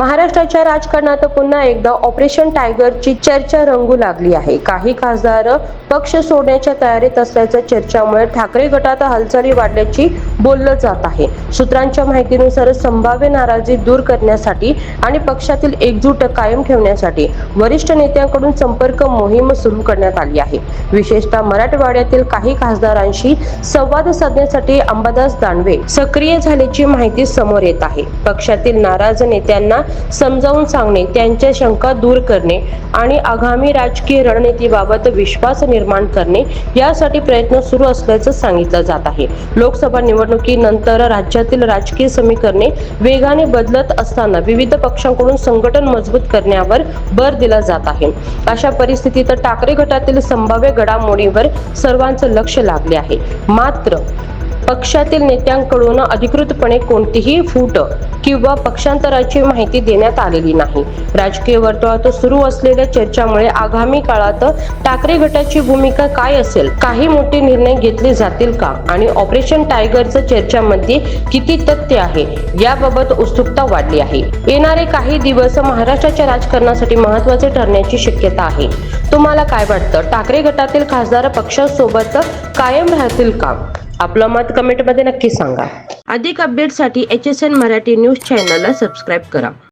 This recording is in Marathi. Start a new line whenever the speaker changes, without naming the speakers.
महाराष्ट्राच्या राजकारणात पुन्हा एकदा ऑपरेशन टायगरची चर्चा रंगू लागली आहे. काही खासदार पक्ष सोडण्याच्या तयारीत असल्याच्या चर्चामुळे ठाकरे गटात हालचाली वाढल्याची बोललं जात आहे. सूत्रांच्या माहितीनुसार संभाव्य नाराजी दूर करण्यासाठी आणि पक्षातील एकजूट कायम ठेवण्यासाठी वरिष्ठ नेत्यांकडून संपर्क मोहीम सुरू करण्यात आली आहे. विशेषतः मराठवाड्यातील काही खासदारांशी संवाद साधण्यासाठी अंबादास दानवे सक्रिय झाल्याची माहिती समोर येत आहे. पक्षातील नाराज नेत्यांना समजावून सांगणे, त्यांच्या शंका दूर करणे आणि आगामी राजकीय रणनीतीबाबत विश्वास निर्माण करणे यासाठी प्रयत्न सुरू असल्याचं सांगितलं जात आहे. लोकसभा निवडणुकीनंतर राज्यातील राजकीय समीकरणे वेगाने बदलत असताना विविध पक्षांकडून संघटन मजबूत करण्यावर भर दिला जात आहे. अशा परिस्थितीत ठाकरे गटातील संभाव्य घडामोडींवर सर्वांचं लक्ष लागले आहे. मात्र पक्षातील नेत्यांकडून अधिकृतपणे कोणतीही फूट किंवा पक्षांतराची माहिती देण्यात आलेली नाही. राजकीय वर्तुळात सुरू असलेल्या चर्चामुळे आगामी काळात ठाकरे गटाची भूमिका काय असेल, काही मोठे निर्णय घेतले जातील का आणि ऑपरेशन टायगरच्या चर्चामध्ये किती तथ्य आहे याबाबत उत्सुकता वाढली आहे. येणारे काही दिवस महाराष्ट्राच्या राजकारणासाठी महत्त्वाचे ठरण्याची शक्यता आहे. तुम्हाला काय वाटतं? ठाकरे गटातील खासदार पक्षासोबत कायम राहतील का? आपलं मत कमेंटमध्ये नक्की सांगा. अधिक अपडेटसाठी HSN मराठी न्यूज चॅनलला सबस्क्राईब करा.